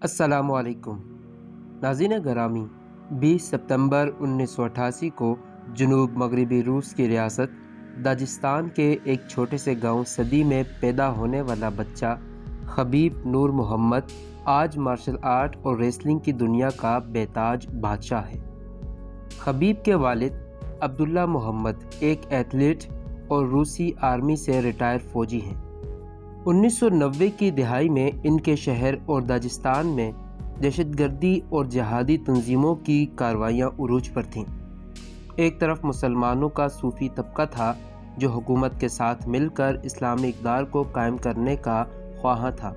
السلام علیکم ناظرین گرامی، 20 ستمبر 1988 کو جنوب مغربی روس کی ریاست داجستان کے ایک چھوٹے سے گاؤں صدی میں پیدا ہونے والا بچہ خبیب نور محمد آج مارشل آرٹ اور ریسلنگ کی دنیا کا بے تاج بادشاہ ہے۔ خبیب کے والد عبداللہ محمد ایک ایتھلیٹ اور روسی آرمی سے ریٹائر فوجی ہیں۔ 1990 کی دہائی میں ان کے شہر اور داجستان میں دہشت گردی اور جہادی تنظیموں کی کارروائیاں عروج پر تھیں۔ ایک طرف مسلمانوں کا صوفی طبقہ تھا جو حکومت کے ساتھ مل کر اسلامی اقدار کو قائم کرنے کا خواہاں تھا،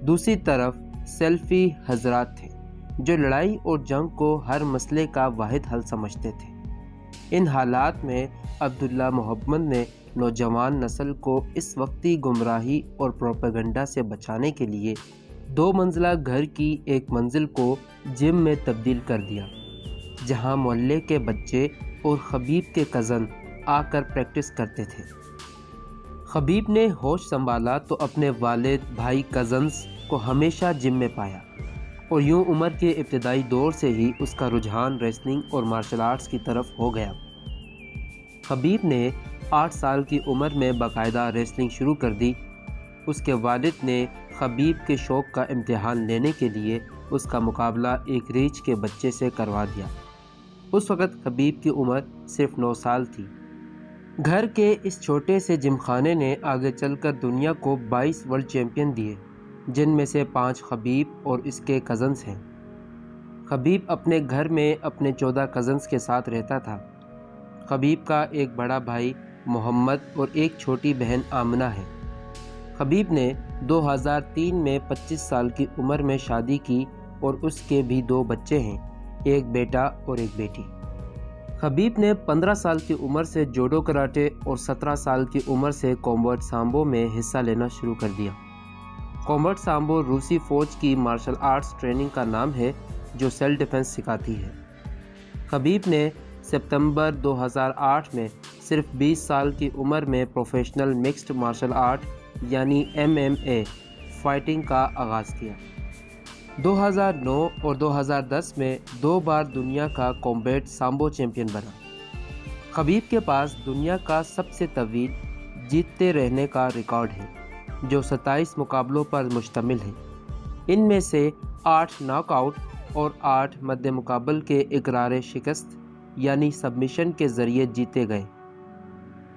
دوسری طرف سلفی حضرات تھے جو لڑائی اور جنگ کو ہر مسئلے کا واحد حل سمجھتے تھے۔ ان حالات میں عبداللہ محمد نے نوجوان نسل کو اس وقتی گمراہی اور پروپیگنڈا سے بچانے کے لیے 2 منزلہ گھر کی ایک منزل کو جم میں تبدیل کر دیا، جہاں محلے کے بچے اور خبیب کے کزن آ کر پریکٹس کرتے تھے۔ خبیب نے ہوش سنبھالا تو اپنے والد، بھائی، کزنز کو ہمیشہ جم میں پایا، اور یوں عمر کے ابتدائی دور سے ہی اس کا رجحان ریسلنگ اور مارشل آرٹس کی طرف ہو گیا۔ خبیب نے 8 سال کی عمر میں باقاعدہ ریسلنگ شروع کر دی۔ اس کے والد نے خبیب کے شوق کا امتحان لینے کے لیے اس کا مقابلہ ایک ریچھ کے بچے سے کروا دیا۔ اس وقت خبیب کی عمر صرف 9 سال تھی۔ گھر کے اس چھوٹے سے جم خانے نے آگے چل کر دنیا کو 22 ورلڈ چیمپئن دیے، جن میں سے 5 خبیب اور اس کے کزنز ہیں۔ خبیب اپنے گھر میں اپنے 14 کزنز کے ساتھ رہتا تھا۔ خبیب کا ایک بڑا بھائی محمد اور ایک چھوٹی بہن آمنہ ہے۔ خبیب نے 2003 میں 25 سال کی عمر میں شادی کی اور اس کے بھی 2 بچے ہیں، ایک بیٹا اور ایک بیٹی۔ خبیب نے 15 سال کی عمر سے جوڈو کراٹے اور 17 سال کی عمر سے کامبیٹ سامبو میں حصہ لینا شروع کر دیا۔ کامبیٹ سامبو روسی فوج کی مارشل آرٹس ٹریننگ کا نام ہے جو سیلف ڈیفنس سکھاتی ہے۔ خبیب نے ستمبر 2008 میں صرف 20 سال کی عمر میں پروفیشنل مکسڈ مارشل آرٹ یعنی MMA فائٹنگ کا آغاز کیا۔ 2009 اور 2010 میں 2 بار دنیا کا کامبیٹ سامبو چیمپئن بنا۔ خبیب کے پاس دنیا کا سب سے طویل جیتتے رہنے کا ریکارڈ ہے جو 27 مقابلوں پر مشتمل ہے۔ ان میں سے 8 ناک آؤٹ اور 8 مد مقابل کے اقرار شکست یعنی سبمیشن کے ذریعے جیتے گئے۔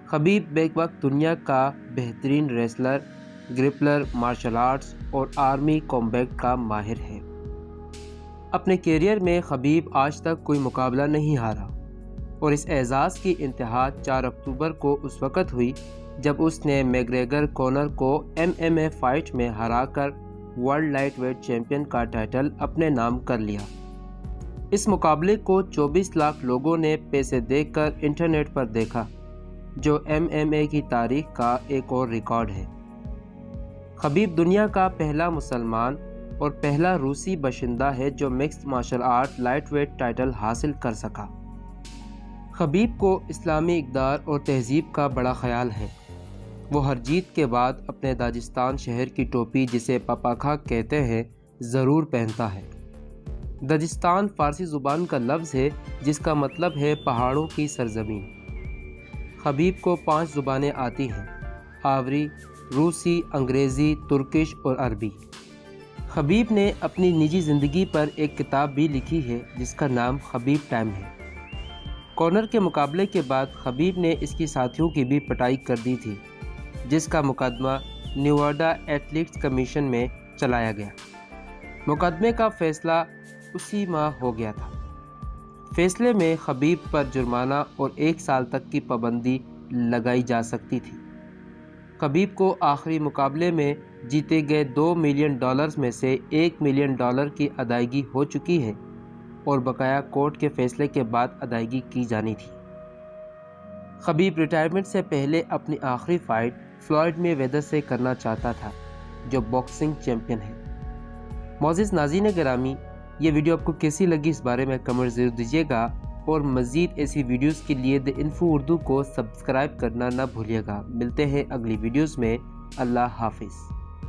خبیب بیک وقت دنیا کا بہترین ریسلر، گرپلر، مارشل آرٹس اور آرمی کامبیٹ کا ماہر ہے۔ اپنے کیریئر میں خبیب آج تک کوئی مقابلہ نہیں ہارا، اور اس اعزاز کی انتہا 4 اکتوبر کو اس وقت ہوئی جب اس نے میگریگر کونر کو MMA فائٹ میں ہرا کر ورلڈ لائٹ ویٹ چیمپئن کا ٹائٹل اپنے نام کر لیا۔ اس مقابلے کو 24 لاکھ لوگوں نے پیسے دے کر انٹرنیٹ پر دیکھا، جو MMA کی تاریخ کا ایک اور ریکارڈ ہے۔ خبیب دنیا کا پہلا مسلمان اور پہلا روسی باشندہ ہے جو mixed martial art lightweight title حاصل کر سکا۔ خبیب کو اسلامی اقدار اور تہذیب کا بڑا خیال ہے۔ وہ ہر جیت کے بعد اپنے داجستان شہر کی ٹوپی، جسے پپاخا کہتے ہیں، ضرور پہنتا ہے۔ داجستان فارسی زبان کا لفظ ہے جس کا مطلب ہے پہاڑوں کی سرزمین۔ خبیب کو 5 زبانیں آتی ہیں: آوری، روسی، انگریزی، ترکش اور عربی۔ خبیب نے اپنی نجی زندگی پر ایک کتاب بھی لکھی ہے جس کا نام خبیب ٹائم ہے۔ کونر کے مقابلے کے بعد خبیب نے اس کی ساتھیوں کی بھی پٹائی کر دی تھی، جس کا مقدمہ نیواڈا ایتھلیٹس کمیشن میں چلایا گیا۔ مقدمے کا فیصلہ اسی ماہ ہو گیا تھا۔ فیصلے میں خبیب پر جرمانہ اور 1 سال تک کی پابندی لگائی جا سکتی تھی۔ خبیب کو آخری مقابلے میں جیتے گئے $2 ملین میں سے $1 ملین کی ادائیگی ہو چکی ہے، اور بقایا کورٹ کے فیصلے کے بعد ادائیگی کی جانی تھی۔ خبیب ریٹائرمنٹ سے پہلے اپنی آخری فائٹ فلوئڈ میں ویدر سے کرنا چاہتا تھا، جو باکسنگ چیمپئن ہے۔ معزز ناظرین گرامی، یہ ویڈیو آپ کو کیسی لگی اس بارے میں کمنٹ ضرور دیجیے گا، اور مزید ایسی ویڈیوز کے لیے دی انفو اردو کو سبسکرائب کرنا نہ بھولیے گا۔ ملتے ہیں اگلی ویڈیوز میں۔ اللہ حافظ۔